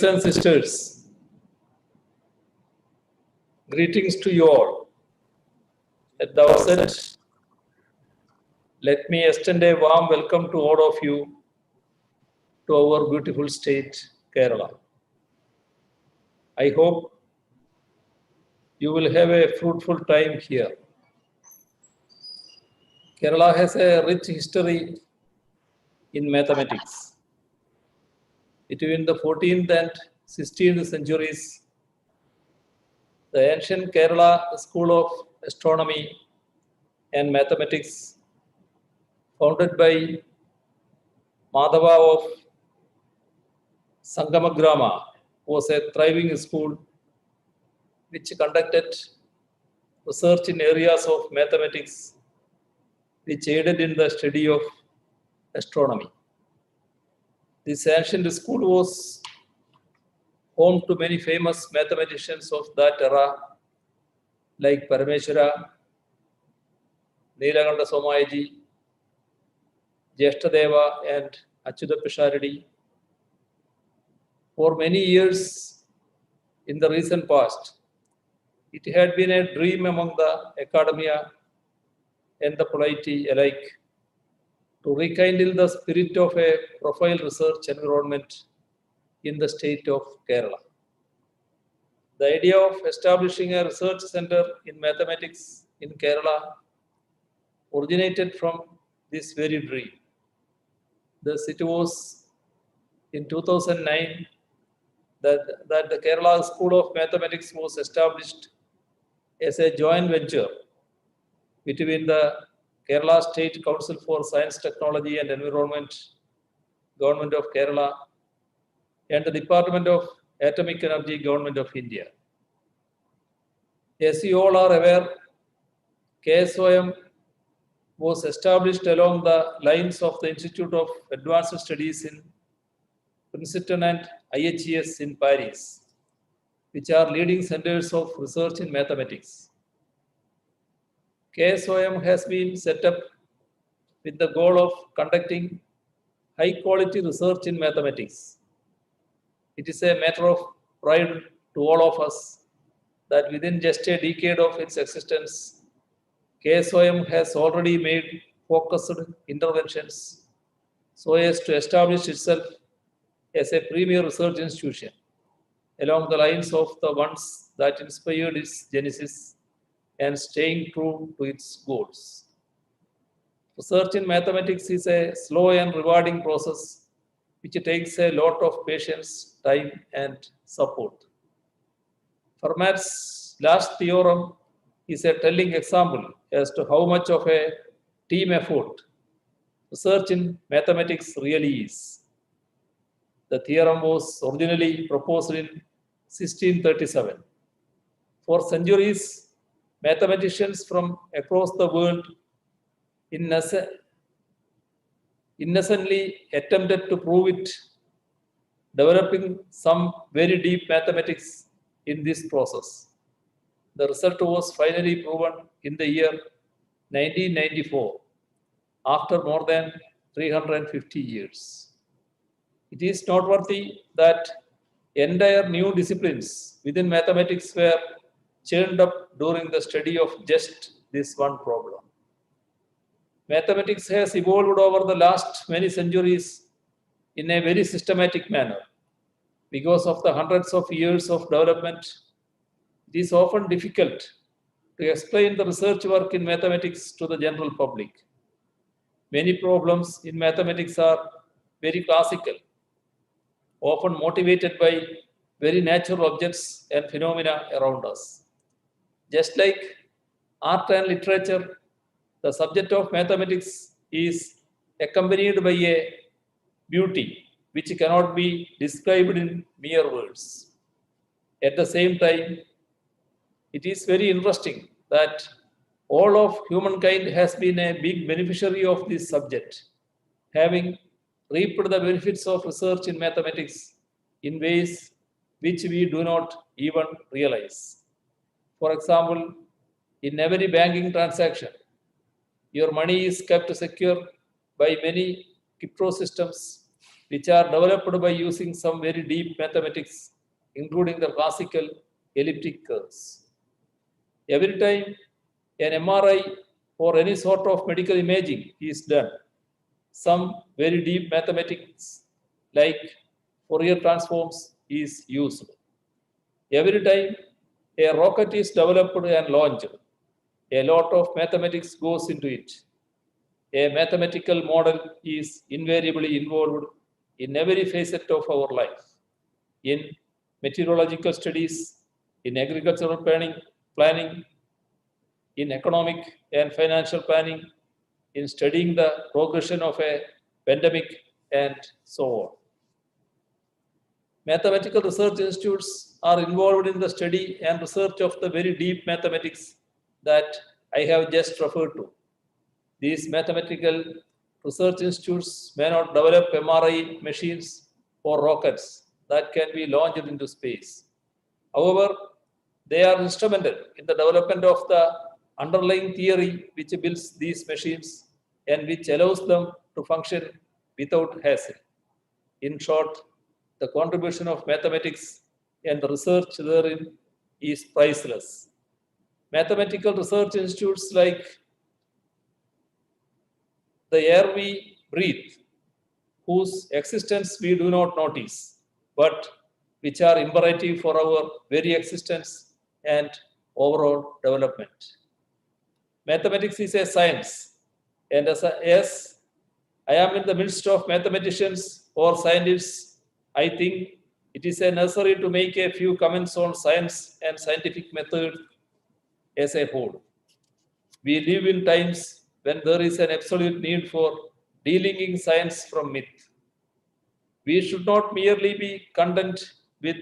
And sisters, greetings to you all. At the outset, let me extend a warm welcome to all of you to our beautiful state, Kerala. I hope you will have a fruitful time here. Kerala has a rich history in mathematics. Between the 14th and 16th centuries, the ancient Kerala School of Astronomy and Mathematics, founded by Madhava of Sangamagrama, was a thriving school which conducted research in areas of mathematics which aided in the study of astronomy. This ancient school was home to many famous mathematicians of that era like Parameshwara, Neelakanta Somayaji, Jeshtadeva and Achyuta Pisharadi. For many years in the recent past, it had been a dream among the academia and the polity alike to rekindle the spirit of a profile research environment in the state of Kerala. The idea of establishing a research center in mathematics in Kerala originated from this very dream. Thus, it was in 2009 that the Kerala School of Mathematics was established as a joint venture between the Kerala State Council for Science, Technology and Environment, Government of Kerala, and the Department of Atomic Energy, Government of India. As you all are aware, KSOM was established along the lines of the Institute of Advanced Studies in Princeton and IHES in Paris, which are leading centers of research in mathematics. KSOM has been set up with the goal of conducting high-quality research in mathematics. It is a matter of pride to all of us that within just a decade of its existence, KSOM has already made focused interventions so as to establish itself as a premier research institution along the lines of the ones that inspired its genesis and staying true to its goals. Research in mathematics is a slow and rewarding process which takes a lot of patience, time, and support. Fermat's last theorem is a telling example as to how much of a team effort research in mathematics really is. The theorem was originally proposed in 1637. For centuries, mathematicians from across the world innocently attempted to prove it, developing some very deep mathematics in this process. The result was finally proven in the year 1994, after more than 350 years. It is noteworthy that entire new disciplines within mathematics were churned up during the study of just this one problem. Mathematics has evolved over the last many centuries in a very systematic manner. Because of the hundreds of years of development, it is often difficult to explain the research work in mathematics to the general public. Many problems in mathematics are very classical, often motivated by very natural objects and phenomena around us. Just like art and literature, the subject of mathematics is accompanied by a beauty which cannot be described in mere words. At the same time, it is very interesting that all of humankind has been a big beneficiary of this subject, having reaped the benefits of research in mathematics in ways which we do not even realize. For example, in every banking transaction, your money is kept secure by many crypto systems which are developed by using some very deep mathematics, including the classical elliptic curves. Every time an MRI or any sort of medical imaging is done, some very deep mathematics like Fourier transforms is used. Every time a rocket is developed and launched, a lot of mathematics goes into it. A mathematical model is invariably involved in every facet of our life. In meteorological studies, in agricultural planning, in economic and financial planning, in studying the progression of a pandemic, and so on. Mathematical research institutes are involved in the study and research of the very deep mathematics that I have just referred to. These mathematical research institutes may not develop MRI machines or rockets that can be launched into space. However, they are instrumental in the development of the underlying theory which builds these machines and which allows them to function without hassle. In short, the contribution of mathematics and the research therein is priceless. Mathematical research institutes like the air we breathe, whose existence we do not notice, but which are imperative for our very existence and overall development. Mathematics is a science, and as I am in the midst of mathematicians or scientists, I think it is necessary to make a few comments on science and scientific method as a whole. We live in times when there is an absolute need for delinking science from myth. We should not merely be content with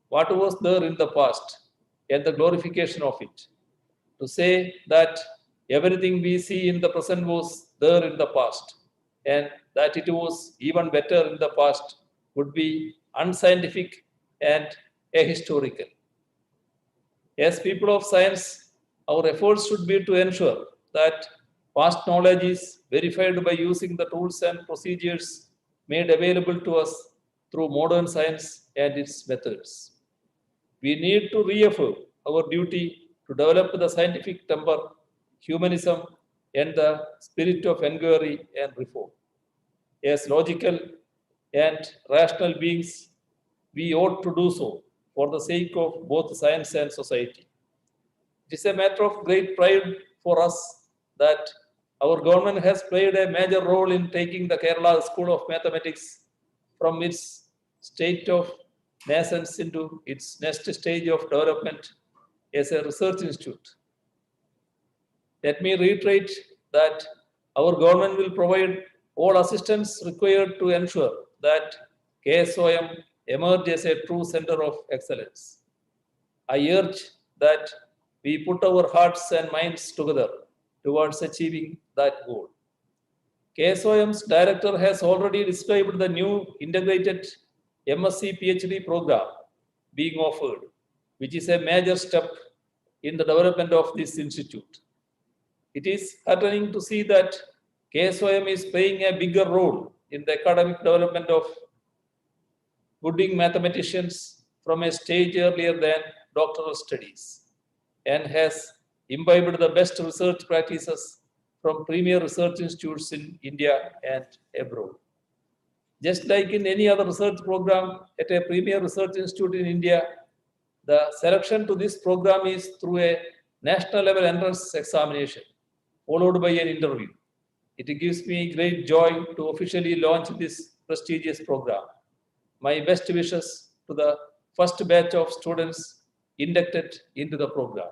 what was there in the past and the glorification of it. To say that everything we see in the present was there in the past and that it was even better in the past would be unscientific and ahistorical. As people of science, our efforts should be to ensure that past knowledge is verified by using the tools and procedures made available to us through modern science and its methods. We need to reaffirm our duty to develop the scientific temper, humanism, and the spirit of inquiry and reform. As logical and rational beings, we ought to do so for the sake of both science and society. It is a matter of great pride for us that our government has played a major role in taking the Kerala School of Mathematics from its state of nascence into its next stage of development as a research institute. Let me reiterate that our government will provide all assistance required to ensure that KSOM emerge as a true center of excellence. I urge that we put our hearts and minds together towards achieving that goal. KSOM's director has already described the new integrated MSc PhD program being offered, which is a major step in the development of this institute. It is heartening to see that KSOM is playing a bigger role in the academic development of budding mathematicians from a stage earlier than doctoral studies and has imbibed the best research practices from premier research institutes in India and abroad. Just like in any other research program at a premier research institute in India, the selection to this program is through a national level entrance examination, followed by an interview. It gives me great joy to officially launch this prestigious program. My best wishes to the first batch of students inducted into the program.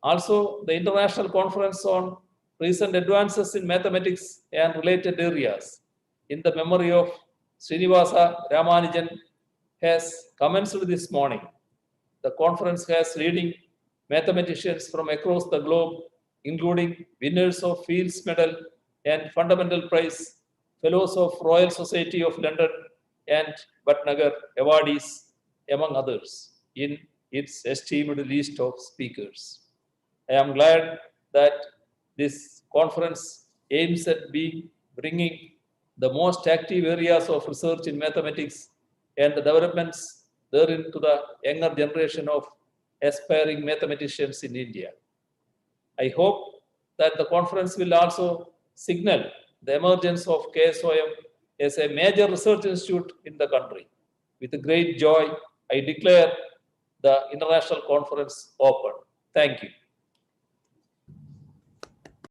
Also, the International Conference on Recent Advances in Mathematics and Related Areas in the memory of Srinivasa Ramanujan has commenced this morning. The conference has leading mathematicians from across the globe, including winners of Fields Medal and Fundamental Prize, fellows of Royal Society of London and Bhatnagar awardees, among others, in its esteemed list of speakers. I am glad that this conference aims at bringing the most active areas of research in mathematics and the developments therein to the younger generation of aspiring mathematicians in India. I hope that the conference will also signal the emergence of KSOM as a major research institute in the country. With great joy, I declare the international conference open. Thank you.